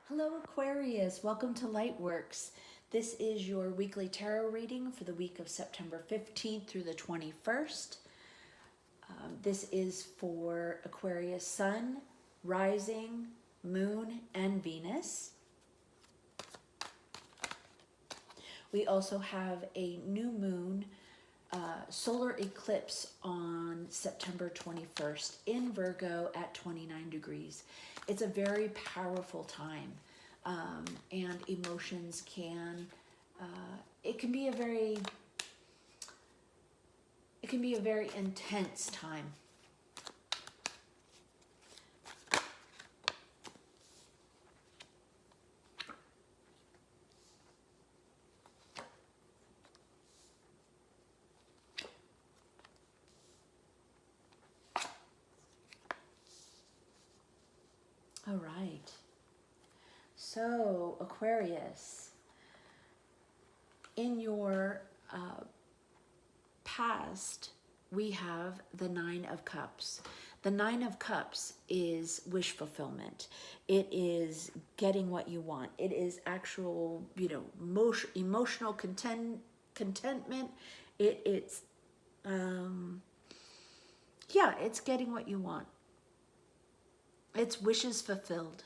Hello Aquarius, welcome to Lightworks. This is your weekly tarot reading for the week of September 15th through the 21st. This is for Aquarius Sun, Rising, Moon, and Venus. We also have a new moon solar eclipse on September 21st in Virgo at 29 degrees. It's a very powerful time, and emotions it can be a very intense time. All right. So, Aquarius, in your past, we have the Nine of Cups. The Nine of Cups is wish fulfillment. It is getting what you want. It is actual, emotional contentment. It's getting what you want. It's wishes fulfilled.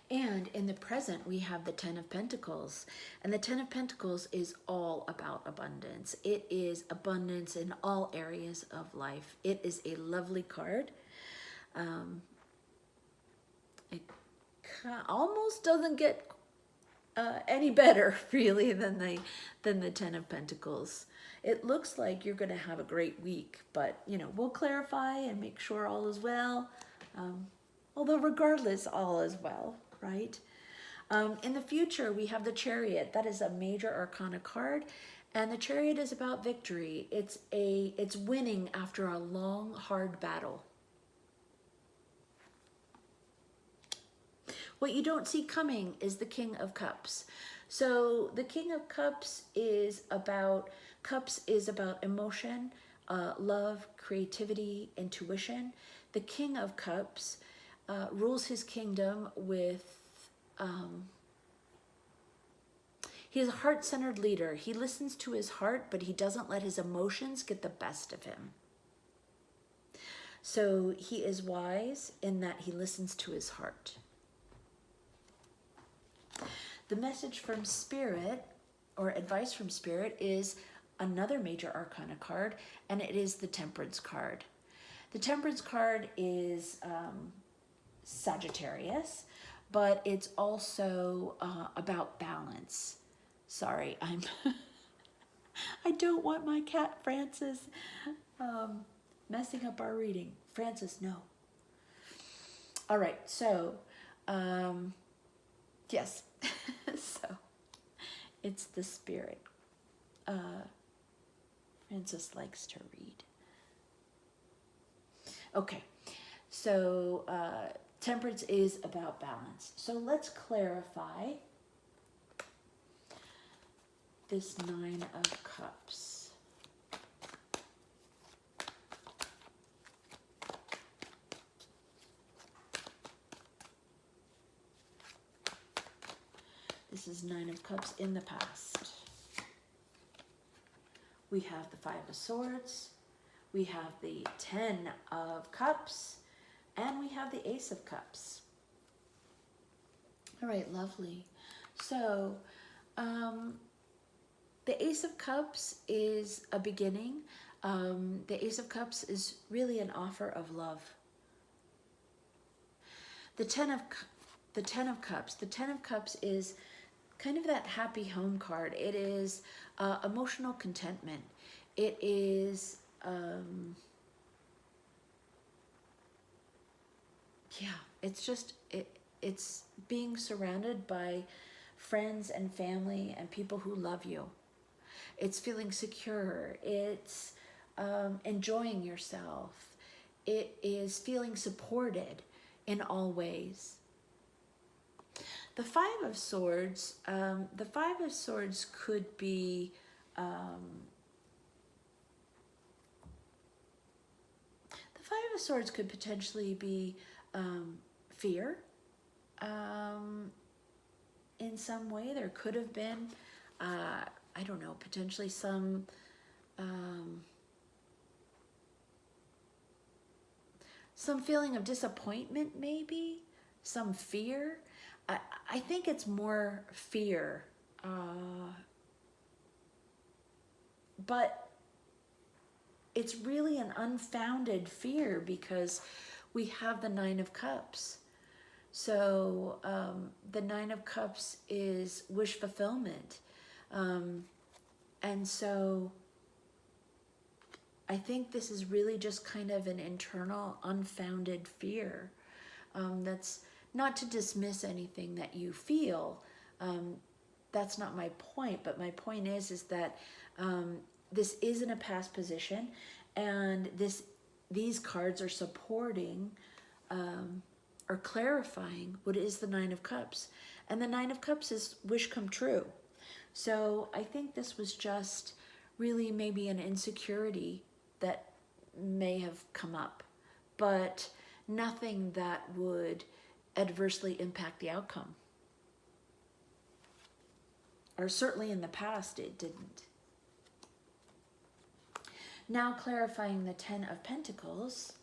And in the present, we have the Ten of Pentacles. And the Ten of Pentacles is all about abundance. It is abundance in all areas of life. It is a lovely card. It almost doesn't get any better, really, than the Ten of Pentacles. It looks like you're going to have a great week, but, we'll clarify and make sure all is well. Although regardless, all is well, right? In the future, we have the Chariot. That is a major arcana card, and the Chariot is about victory. It's winning after a long, hard battle. What you don't see coming is the King of Cups. So the King of Cups is about emotion, love, creativity, intuition. The King of Cups rules his kingdom with, he's a heart-centered leader. He listens to his heart, but he doesn't let his emotions get the best of him. So he is wise in that he listens to his heart. The message from Spirit, or advice from Spirit, is another major arcana card, and it is the Temperance card. The Temperance card is Sagittarius, but it's also about balance. Sorry, I don't want my cat Francis messing up our reading. Francis, no. All right, so yes, so it's the Spirit. Francis likes to read. Okay, so Temperance is about balance. So let's clarify this Nine of Cups. This is Nine of Cups in the past. We have the Five of Swords, we have the Ten of Cups, and we have the Ace of Cups. All right, lovely. So the Ace of Cups is a beginning. The Ace of Cups is really an offer of love. The Ten of Cups is kind of that happy home card. It is emotional contentment. It is, it's being surrounded by friends and family and people who love you. It's feeling secure. It's enjoying yourself. It is feeling supported in all ways. The Five of Swords could be The Five of Swords could potentially be fear in some way. There could have been, I don't know, potentially some feeling of disappointment, maybe some fear. I think it's more fear, but it's really an unfounded fear because we have the Nine of Cups. So the Nine of Cups is wish fulfillment. And so I think this is really just kind of an internal unfounded fear. That's not to dismiss anything that you feel. That's not my point, but my point is that this is in a past position, and these cards are supporting or clarifying what is the Nine of Cups. And the Nine of Cups is wish come true. So I think this was just really maybe an insecurity that may have come up, but nothing that would adversely impact the outcome. Or certainly in the past it didn't. Now clarifying the Ten of Pentacles.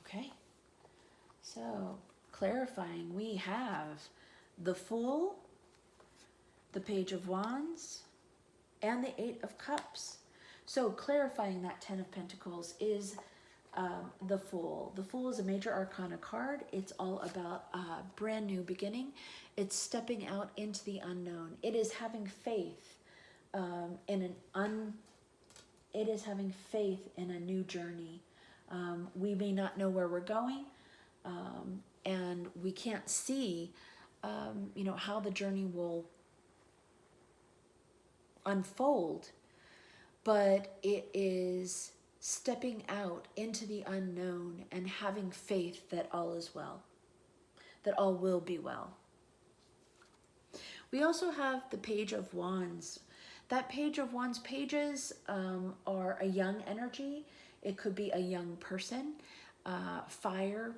Okay, so clarifying, we have the Fool, the Page of Wands, and the Eight of Cups. So clarifying that Ten of Pentacles is the Fool. The Fool is a major arcana card. It's all about a brand new beginning. It's stepping out into the unknown. It is having faith it is having faith in a new journey. We may not know where we're going, and we can't see, how the journey will unfold, but it is stepping out into the unknown and having faith that all is well, that all will be well. We also have the Page of Wands. That Page of Wands, pages are a young energy. It could be a young person, fire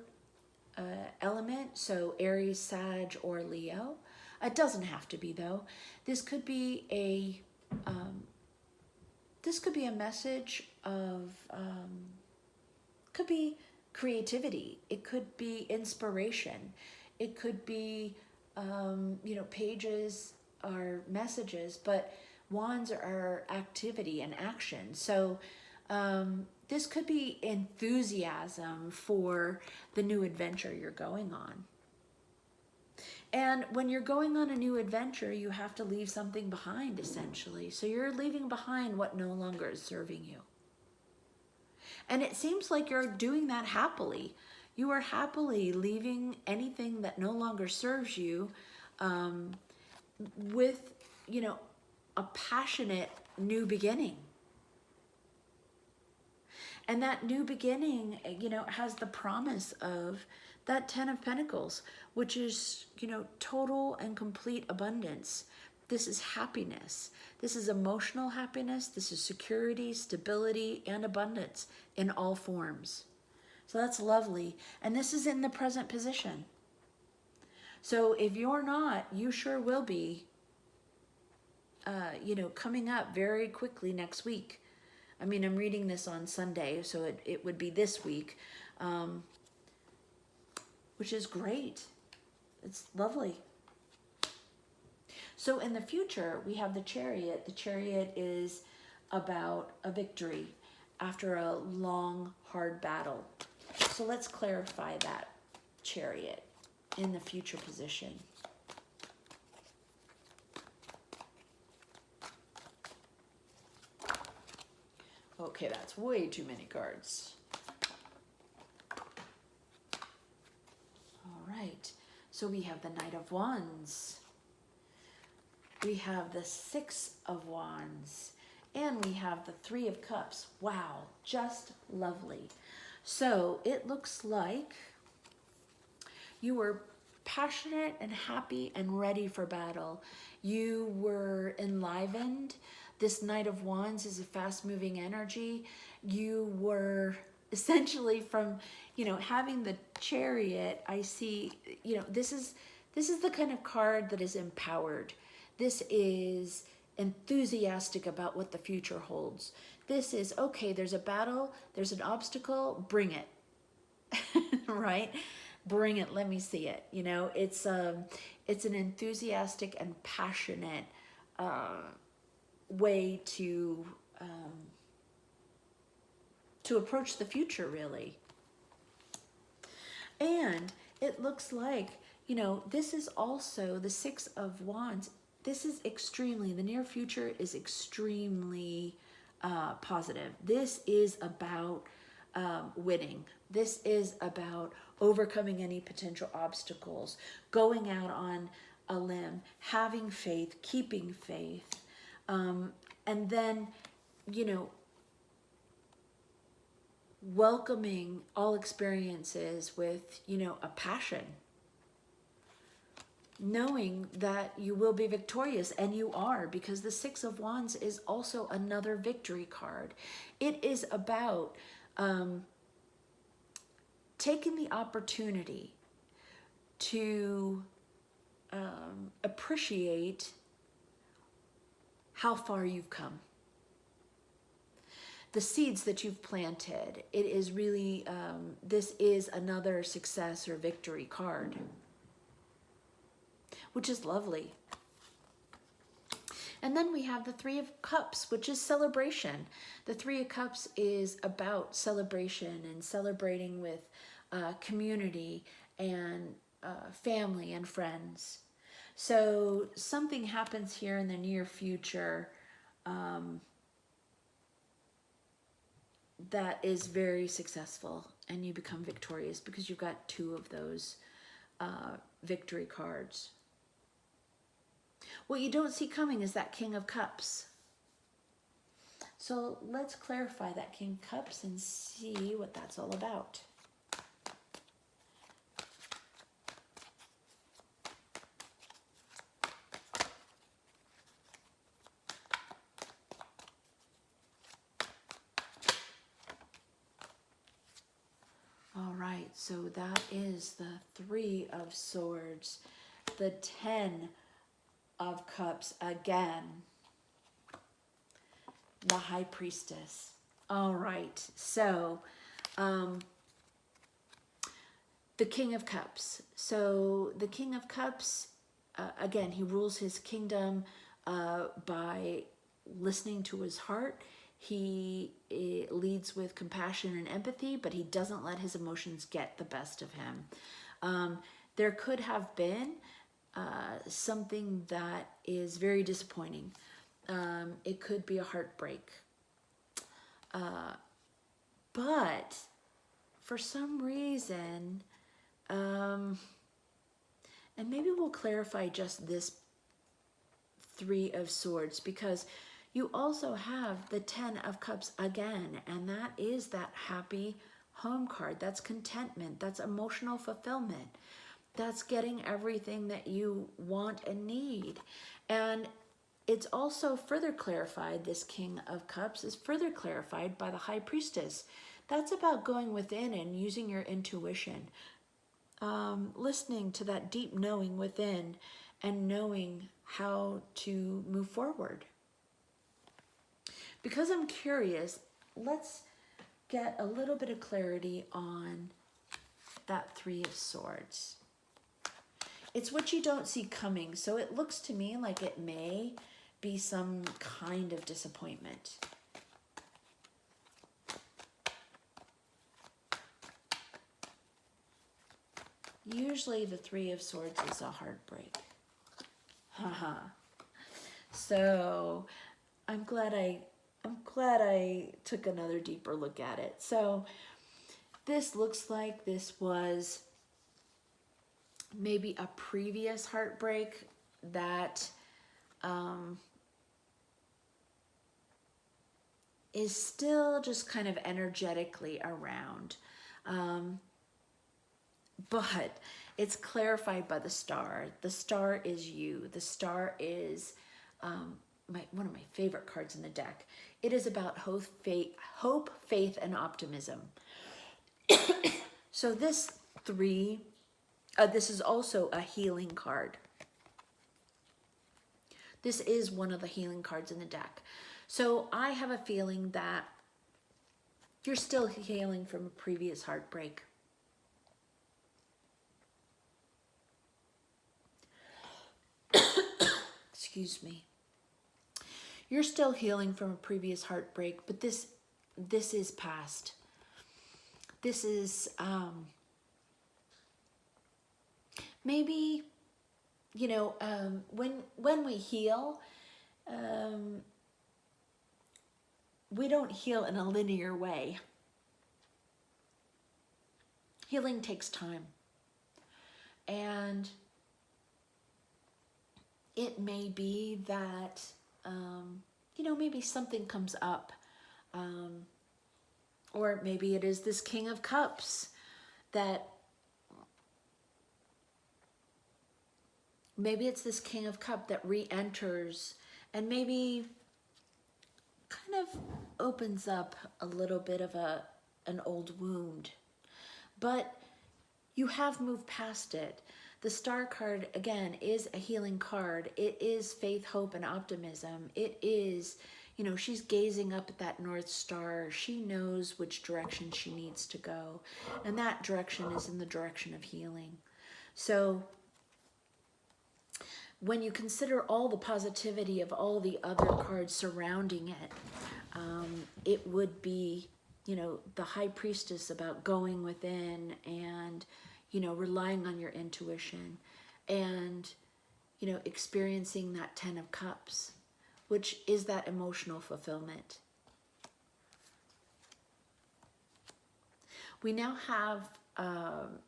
element, so Aries, Sag, or Leo. It doesn't have to be, though. This could be a message of, could be creativity. It could be inspiration. It could be, pages are messages, but wands are activity and action. So this could be enthusiasm for the new adventure you're going on. And when you're going on a new adventure, you have to leave something behind, essentially. So you're leaving behind what no longer is serving you. And it seems like you're doing that happily. You are happily leaving anything that no longer serves you with, a passionate new beginning. And that new beginning, has the promise of that Ten of Pentacles, which is, total and complete abundance. This is happiness. This is emotional happiness. This is security, stability, and abundance in all forms. So that's lovely. And this is in the present position. So if you're not, you sure will be, coming up very quickly next week. I mean, I'm reading this on Sunday, so it would be this week, which is great. It's lovely. So in the future, we have the Chariot. The Chariot is about a victory after a long, hard battle. So let's clarify that Chariot in the future position. Okay, that's way too many cards. All right, so we have the Knight of Wands. We have the Six of Wands. And we have the Three of Cups. Wow, just lovely. So it looks like you were passionate and happy and ready for battle. You were enlivened. This Knight of Wands is a fast-moving energy. You were essentially from, having the Chariot, I see, this is the kind of card that is empowered. This is enthusiastic about what the future holds. This is, okay, there's a battle, there's an obstacle, bring it. Right? Bring it, let me see it. It's an enthusiastic and passionate way to approach the future, really. And it looks like, this is also the Six of Wands. This is the near future is extremely positive. This is about winning. This is about overcoming any potential obstacles, going out on a limb, having faith, keeping faith, and then, welcoming all experiences with, a passion, knowing that you will be victorious, and you are, because the Six of Wands is also another victory card. It is about taking the opportunity to appreciate how far you've come. The seeds that you've planted. It is really, this is another success or victory card, which is lovely. And then we have the Three of Cups, which is celebration. The Three of Cups is about celebration and celebrating with community and family and friends. So something happens here in the near future that is very successful, and you become victorious because you've got two of those victory cards. What you don't see coming is that King of Cups. So let's clarify that King of Cups and see what that's all about. All right, so that is the Three of Swords, the 10 of Cups again, the High Priestess. All right, so the King of Cups. So the King of Cups, again, he rules his kingdom by listening to his heart. He leads with compassion and empathy, but he doesn't let his emotions get the best of him. There could have been something that is very disappointing. It could be a heartbreak. But for some reason, and maybe we'll clarify just this Three of Swords, because you also have the 10 of Cups again, and that is that happy home card. That's contentment. That's emotional fulfillment. That's getting everything that you want and need. And it's also further clarified, this King of Cups is further clarified by the High Priestess. That's about going within and using your intuition, listening to that deep knowing within and knowing how to move forward. Because I'm curious, let's get a little bit of clarity on that Three of Swords. It's what you don't see coming, so it looks to me like it may be some kind of disappointment. Usually the Three of Swords is a heartbreak. Haha. So I'm glad I took another deeper look at it. So this looks like this was maybe a previous heartbreak that is still just kind of energetically around. But It's clarified by the star. The star is you. The star is one of my favorite cards in the deck. It is about hope, faith, and optimism. So this is also a healing card. This is one of the healing cards in the deck. So I have a feeling that you're still healing from a previous heartbreak. Excuse me. You're still healing from a previous heartbreak, but this is past. This is maybe, you know, when we heal, we don't heal in a linear way. Healing takes time. And it may be that, you know, maybe something comes up. Or maybe it is this King of Cups that, maybe it's this King of Cups that re-enters and maybe kind of opens up a little bit of an old wound. But you have moved past it. The Star card, again, is a healing card. It is faith, hope, and optimism. It is, you know, she's gazing up at that North Star. She knows which direction she needs to go. And that direction is in the direction of healing. So when you consider all the positivity of all the other cards surrounding it, it would be, you know, the High Priestess about going within and, you know, relying on your intuition and, you know, experiencing that Ten of Cups, which is that emotional fulfillment. We now have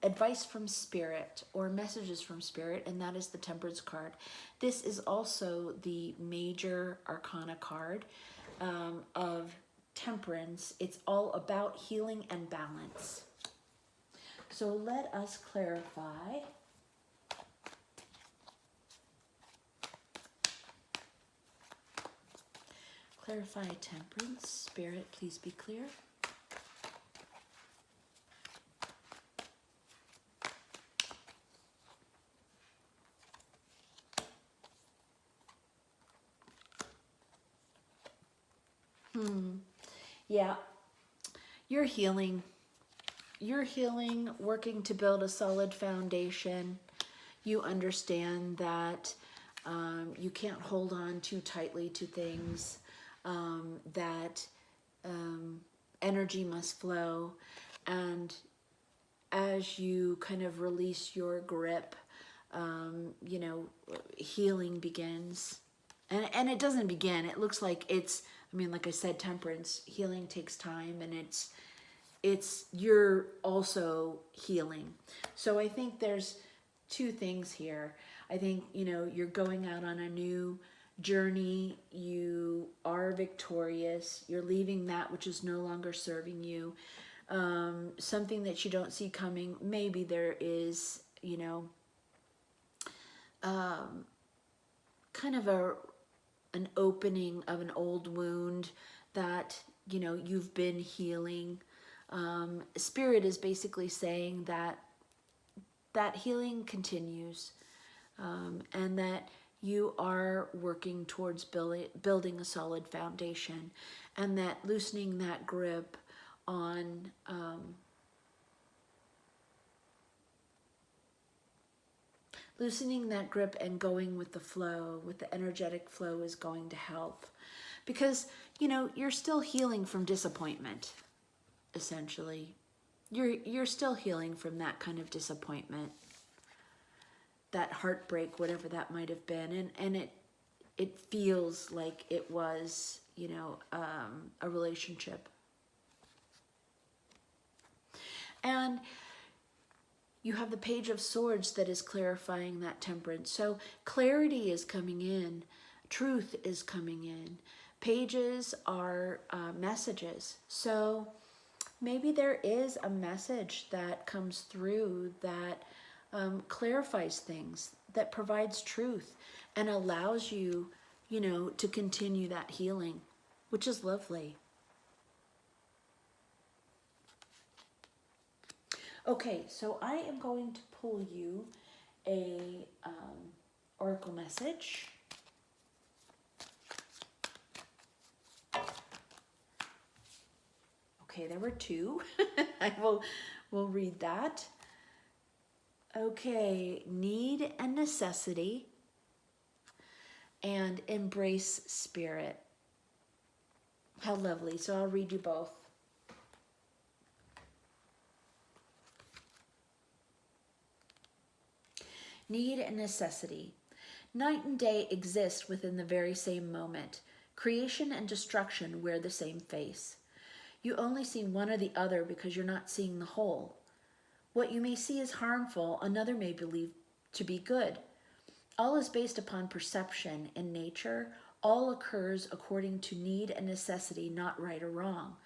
advice from Spirit or messages from Spirit, and that is the Temperance card. This is also the major arcana card of Temperance. It's all about healing and balance. So let us clarify. Clarify Temperance. Spirit, please be clear. Yeah, you're healing. You're healing, working to build a solid foundation. You understand that you can't hold on too tightly to things, that energy must flow. And as you kind of release your grip, you know, healing begins. And it doesn't begin. It looks like it's, I mean, like I said, Temperance, healing takes time, and you're also healing. So I think there's two things here. I think, you know, you're going out on a new journey. You are victorious. You're leaving that which is no longer serving you. Something that you don't see coming. Maybe there is, you know, kind of an opening of an old wound that, you know, you've been healing. Spirit is basically saying that healing continues, and that you are working towards building a solid foundation, and that loosening that grip on loosening that grip and going with the flow, with the energetic flow, is going to help. Because, you know, you're still healing from disappointment, essentially. You're still healing from that kind of disappointment, that heartbreak, whatever that might have been. And it feels like it was, you know, a relationship. And you have the Page of Swords that is clarifying that Temperance. So clarity is coming in. Truth is coming in. Pages are messages. So maybe there is a message that comes through that clarifies things, that provides truth and allows you, you know, to continue that healing, which is lovely. Okay, so I am going to pull you a oracle message. Okay, there were two. I will read that. Okay, need and necessity, and embrace spirit. How lovely. So I'll read you both. Need and necessity. Night and day exist within the very same moment. Creation and destruction wear the same face. You only see one or the other because you're not seeing the whole. What you may see as harmful, another may believe to be good. All is based upon perception. In nature, all occurs according to need and necessity, not right or wrong.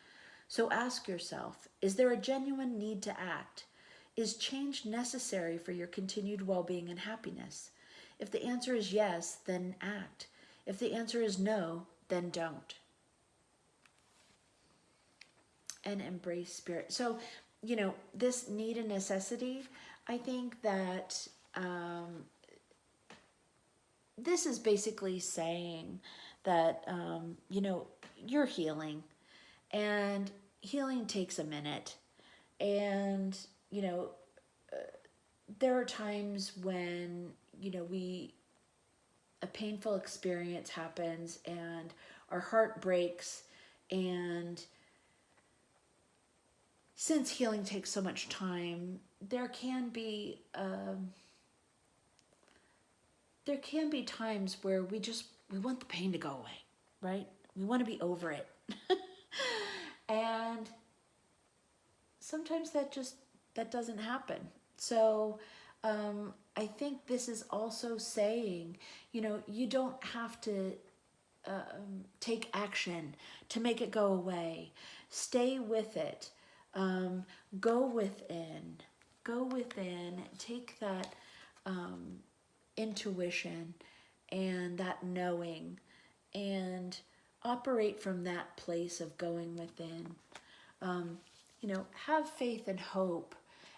So ask yourself, is there a genuine need to act? Is change necessary for your continued well-being and happiness? If the answer is yes, then act. If the answer is no, then don't. And embrace spirit. So, you know, this need and necessity, I think that this is basically saying that, you know, you're healing, and healing takes a minute. And, you know, there are times when, you know, a painful experience happens and our heart breaks, and since healing takes so much time, there can be times where we want the pain to go away, right? We want to be over it. And sometimes that doesn't happen. So I think this is also saying, you know, you don't have to take action to make it go away. Stay with it. Go within. Take that intuition and that knowing, and operate from that place of going within. You know, have faith and hope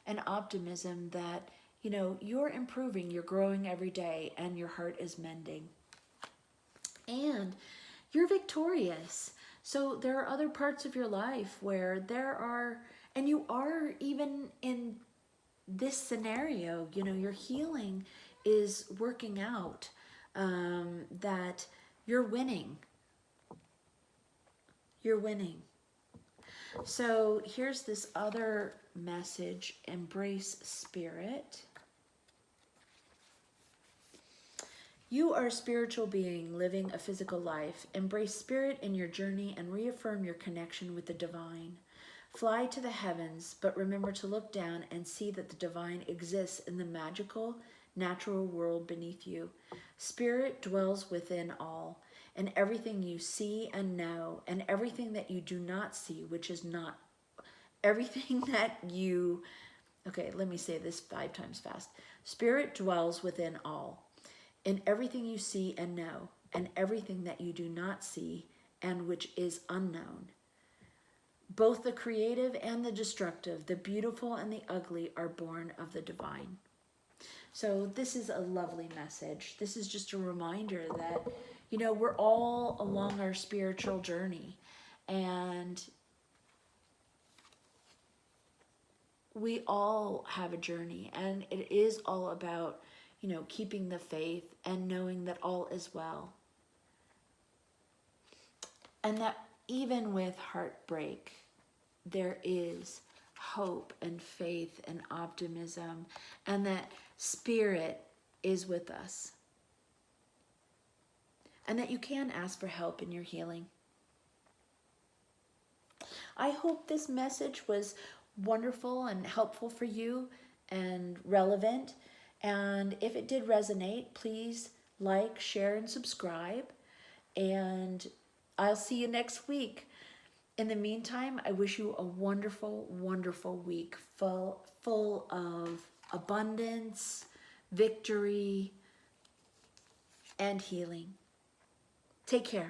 and optimism that, you know, you're improving, you're growing every day, and your heart is mending. And you're victorious. So there are other parts of your life where and you are, even in this scenario, you know, your healing is working out, that you're winning. You're winning. So here's this other message: embrace spirit. You are a spiritual being living a physical life. Embrace spirit in your journey and reaffirm your connection with the divine. Fly to the heavens, but remember to look down and see that the divine exists in the magical, natural world beneath you. Spirit dwells within all, and everything you see and know, and everything that you do not see, which is not everything that you... Okay, let me say this 5 times fast. Spirit dwells within all, in everything you see and know, and everything that you do not see and which is unknown. Both the creative and the destructive, the beautiful and the ugly, are born of the divine. So this is a lovely message. This is just a reminder that, you know, we're all along our spiritual journey, and we all have a journey, and it is all about, you know, keeping the faith and knowing that all is well. And that even with heartbreak, there is hope and faith and optimism, and that spirit is with us. And that you can ask for help in your healing. I hope this message was wonderful and helpful for you and relevant. And if it did resonate, please like, share, and subscribe. And I'll see you next week. In the meantime, I wish you a wonderful, wonderful week full of abundance, victory, and healing. Take care.